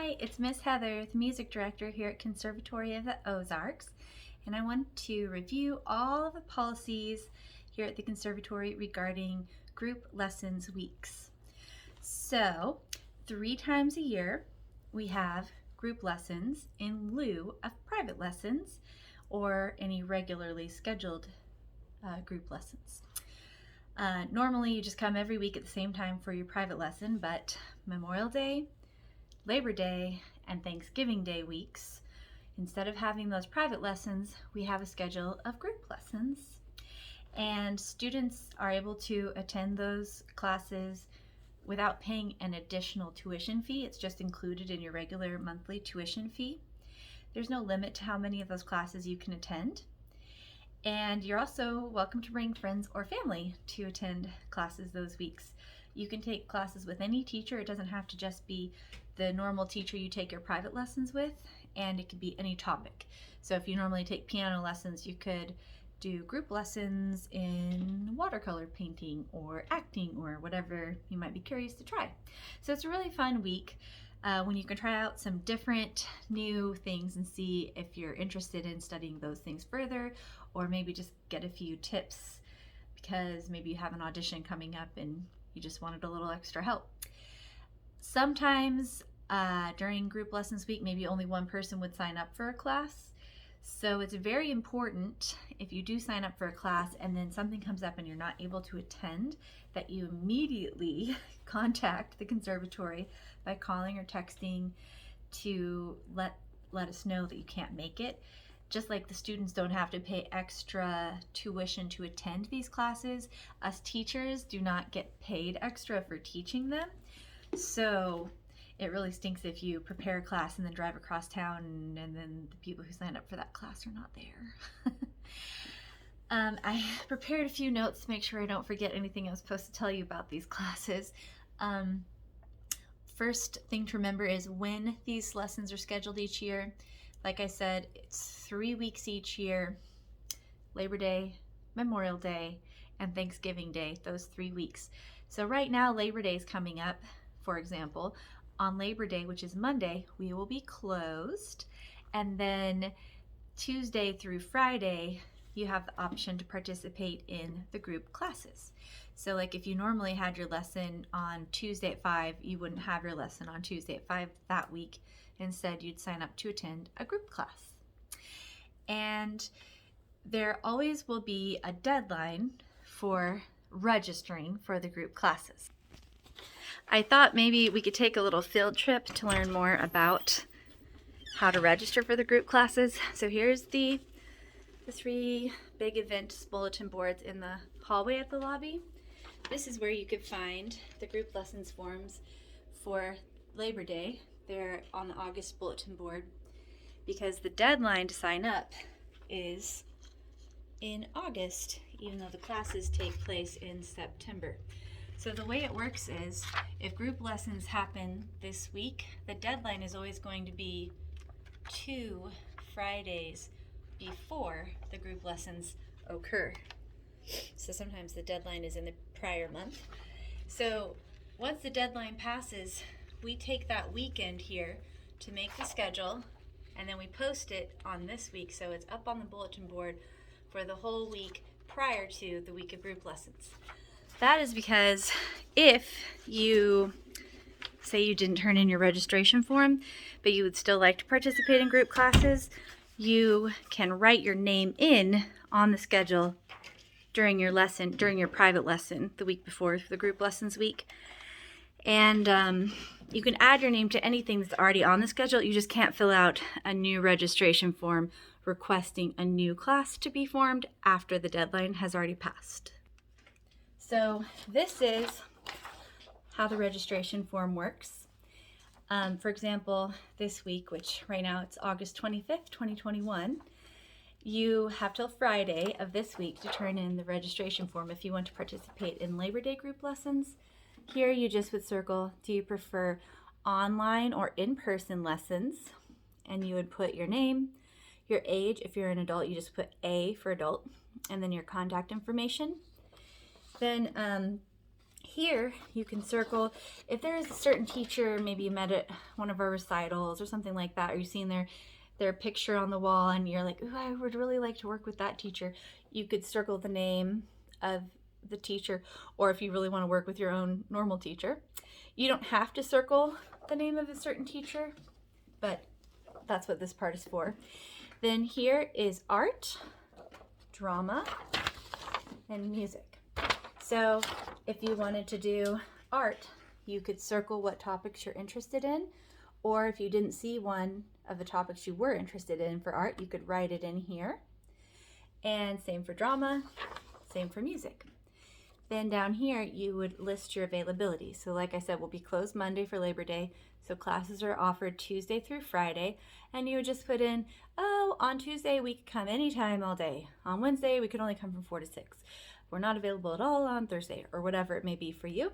Hi, it's Miss Heather, the music director here at Conservatory of the Ozarks, and I want to review all of the policies here at the Conservatory regarding group lessons weeks. So, 3 times a year we have group lessons in lieu of private lessons or any regularly scheduled group lessons. Normally you just come every week at the same time for your private lesson, but Memorial Day, Labor Day, and Thanksgiving Day weeks, instead of having those private lessons, we have a schedule of group lessons. And students are able to attend those classes without paying an additional tuition fee. It's just included in your regular monthly tuition fee. There's no limit to how many of those classes you can attend. And you're also welcome to bring friends or family to attend classes those weeks. You can take classes with any teacher. It doesn't have to just be the normal teacher you take your private lessons with, and it could be any topic. So if you normally take piano lessons, you could do group lessons in watercolor painting or acting or whatever you might be curious to try. So it's a really fun week when you can try out some different new things and see if you're interested in studying those things further, or maybe just get a few tips because maybe you have an audition coming up and you just wanted a little extra help. Sometimes during group lessons week, maybe only one person would sign up for a class. So it's very important, if you do sign up for a class and then something comes up and you're not able to attend, that you immediately contact the conservatory by calling or texting to let us know that you can't make it. Just like the students don't have to pay extra tuition to attend these classes, us teachers do not get paid extra for teaching them. So it really stinks if you prepare a class and then drive across town and then the people who signed up for that class are not there. I prepared a few notes to make sure I don't forget anything I was supposed to tell you about these classes. First thing to remember is when these lessons are scheduled each year. Like I said, it's 3 weeks each year: Labor Day, Memorial Day, and Thanksgiving Day, those 3 weeks. So right now, Labor Day is coming up, for example. On Labor Day, which is Monday, we will be closed. And then Tuesday through Friday, you have the option to participate in the group classes. So like if you normally had your lesson on Tuesday at 5, you wouldn't have your lesson on Tuesday at 5 that week. Instead, you'd sign up to attend a group class. And there always will be a deadline for registering for the group classes. I thought maybe we could take a little field trip to learn more about how to register for the group classes. So here's the 3 big events bulletin boards in the hallway at the lobby. This is where you could find the group lessons forms for Labor Day. They're on the August bulletin board because the deadline to sign up is in August, even though the classes take place in September. So the way it works is, if group lessons happen this week, the deadline is always going to be 2 Fridays before the group lessons occur. So sometimes the deadline is in the prior month. So once the deadline passes, we take that weekend here to make the schedule, and then we post it on this week, so it's up on the bulletin board for the whole week prior to the week of group lessons. That is because if you say you didn't turn in your registration form, but you would still like to participate in group classes, you can write your name in on the schedule during your lesson, during your private lesson, the week before the group lessons week. And you can add your name to anything that's already on the schedule. You just can't fill out a new registration form requesting a new class to be formed after the deadline has already passed. So this is how the registration form works. For example, this week, which right now it's August 25th, 2021, you have till Friday of this week to turn in the registration form if you want to participate in Labor Day group lessons. Here you just would circle, do you prefer online or in-person lessons? And you would put your name, your age. If you're an adult, you just put A for adult, and then your contact information. Then here you can circle if there is a certain teacher, maybe you met at one of our recitals or something like that, or you've seen their picture on the wall and you're like, ooh, I would really like to work with that teacher. You could circle the name of the teacher, or if you really want to work with your own normal teacher. You don't have to circle the name of a certain teacher, but that's what this part is for. Then here is art, drama, and music. So if you wanted to do art, you could circle what topics you're interested in, or if you didn't see one of the topics you were interested in for art, you could write it in here. And same for drama, same for music. Then down here, you would list your availability. So like I said, we'll be closed Monday for Labor Day. So classes are offered Tuesday through Friday. And you would just put in, oh, on Tuesday, we could come anytime all day. On Wednesday, we could only come from 4 to 6. We're not available at all on Thursday, or whatever it may be for you.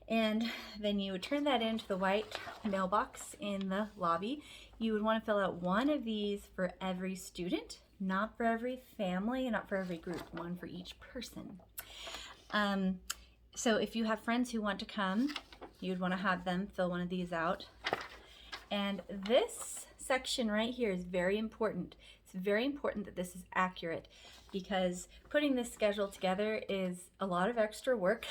And then you would turn that into the white mailbox in the lobby. You would want to fill out one of these for every student, not for every family, and not for every group, one for each person. So if you have friends who want to come, you'd want to have them fill one of these out. And this section right here is very important. It's very important that this is accurate, because putting this schedule together is a lot of extra work.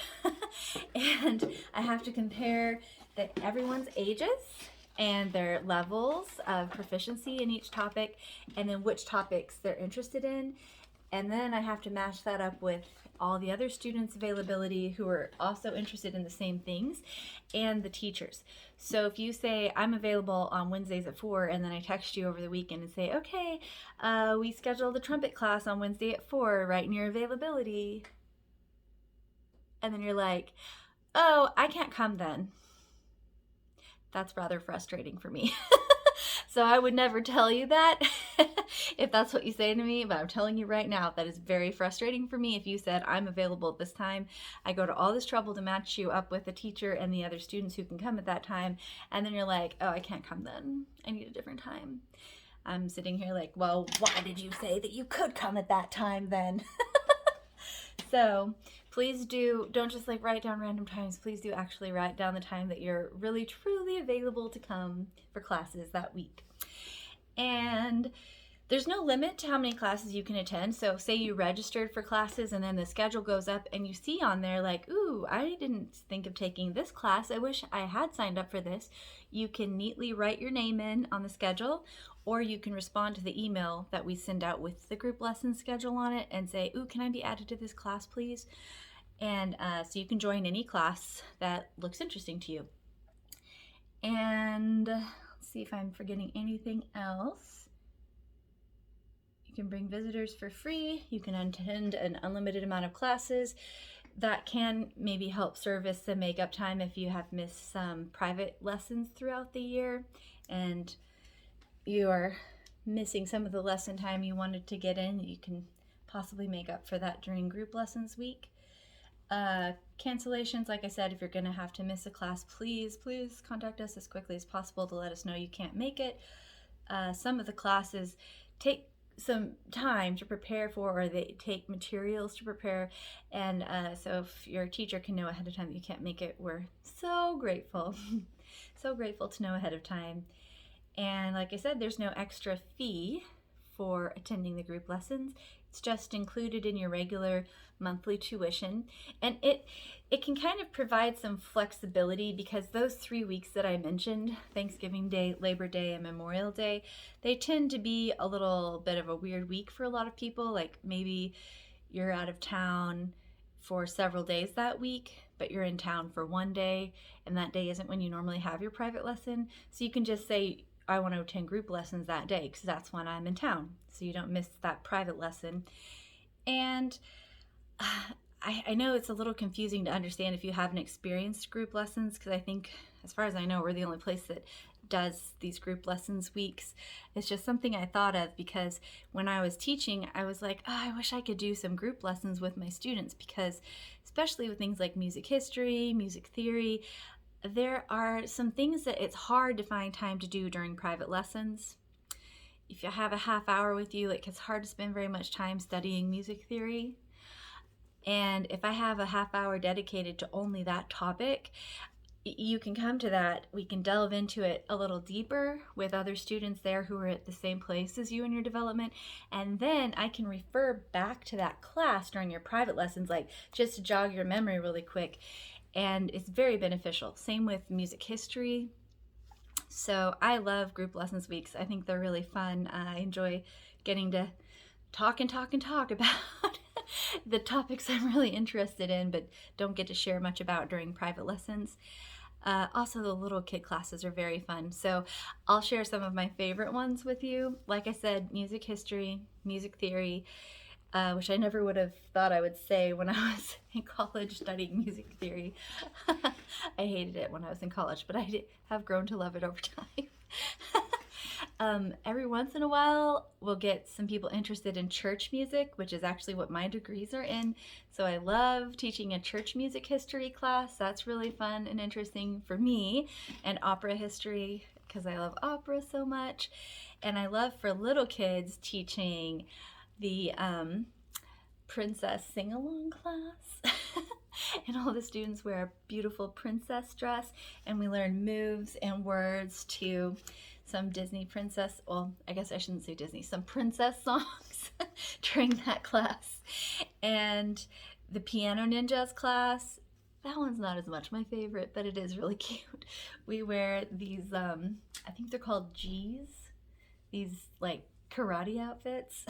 And I have to compare everyone's ages and their levels of proficiency in each topic, and then which topics they're interested in. And then I have to match that up with all the other students' availability who are also interested in the same things, and the teachers. So if you say, I'm available on Wednesdays at 4, and then I text you over the weekend and say, okay, we scheduled the trumpet class on Wednesday at 4, write in your availability. And then you're like, oh, I can't come then. That's rather frustrating for me. So I would never tell you that if that's what you say to me, but I'm telling you right now, that is very frustrating for me. If you said, I'm available at this time, I go to all this trouble to match you up with the teacher and the other students who can come at that time, and then you're like, oh, I can't come then. I need a different time. I'm sitting here like, well, why did you say that you could come at that time then? So please don't just like write down random times. Please do actually write down the time that you're really truly available to come for classes that week. And there's no limit to how many classes you can attend. So say you registered for classes and then the schedule goes up and you see on there like, ooh, I didn't think of taking this class. I wish I had signed up for this. You can neatly write your name in on the schedule, or you can respond to the email that we send out with the group lesson schedule on it and say, ooh, can I be added to this class, please? And so you can join any class that looks interesting to you. And let's see if I'm forgetting anything else. You can bring visitors for free. You can attend an unlimited amount of classes. That can maybe help service the makeup time if you have missed some private lessons throughout the year and you are missing some of the lesson time you wanted to get in. You can possibly make up for that during group lessons week. Cancellations, like I said, if you're going to have to miss a class, please contact us as quickly as possible to let us know you can't make it. Some of the classes take some time to prepare for, or they take materials to prepare, and so if your teacher can know ahead of time that you can't make it, we're so grateful. So grateful to know ahead of time. And like I said, there's no extra fee for attending the group lessons. It's just included in your regular monthly tuition. And it can kind of provide some flexibility, because those 3 weeks that I mentioned, Thanksgiving Day, Labor Day, and Memorial Day, they tend to be a little bit of a weird week for a lot of people. Like maybe you're out of town for several days that week, but you're in town for one day, and that day isn't when you normally have your private lesson. So you can just say, I want to attend group lessons that day because that's when I'm in town, so you don't miss that private lesson. And I know it's a little confusing to understand if you haven't experienced group lessons, because I think, as far as I know, we're the only place that does these group lessons weeks. It's just something I thought of because when I was teaching, I was like, oh, I wish I could do some group lessons with my students, because especially with things like music history, music theory, there are some things that it's hard to find time to do during private lessons. If you have a half hour with you, it's hard to spend very much time studying music theory. And if I have a half hour dedicated to only that topic, you can come to that. We can delve into it a little deeper with other students there who are at the same place as you in your development. And then I can refer back to that class during your private lessons, like just to jog your memory really quick. And it's very beneficial. Same with music history. So I love group lessons weeks. I think they're really fun. I enjoy getting to talk and talk and talk about the topics I'm really interested in, but don't get to share much about during private lessons. Also, the little kid classes are very fun. So I'll share some of my favorite ones with you. Like I said, music history, music theory, which I never would have thought I would say when I was in college studying music theory. I hated it when I was in college, but I have grown to love it over time. Every once in a while, we'll get some people interested in church music, which is actually what my degrees are in. So I love teaching a church music history class. That's really fun and interesting for me. And opera history, because I love opera so much. And I love for little kids teaching the princess sing-along class. And all the students wear a beautiful princess dress, and we learn moves and words to some Disney princess, well, I guess I shouldn't say Disney, some princess songs during that class. And the Piano Ninjas class, that one's not as much my favorite, but it is really cute. We wear these, I think they're called G's, these like karate outfits.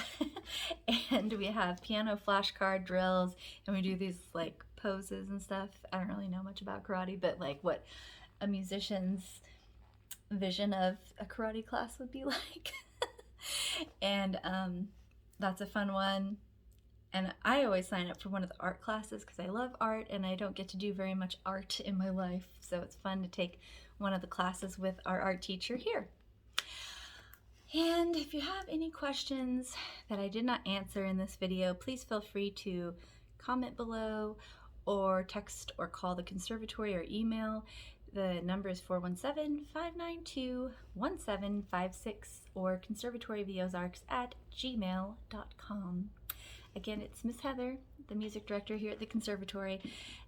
And we have piano flashcard drills, and we do these like poses and stuff. I don't really know much about karate, but like what a musician's vision of a karate class would be like. And that's a fun one. And I always sign up for one of the art classes because I love art, and I don't get to do very much art in my life, so it's fun to take one of the classes with our art teacher here. And if you have any questions that I did not answer in this video, please feel free to comment below or text or call the conservatory or email. The number is 417-592-1756 or conservatoryoftheozarks@gmail.com. Again, it's Miss Heather, the music director here at the conservatory,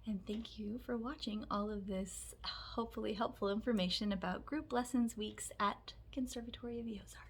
and thank you for watching all of this hopefully helpful information about group lessons weeks at Conservatory of the Ozarks.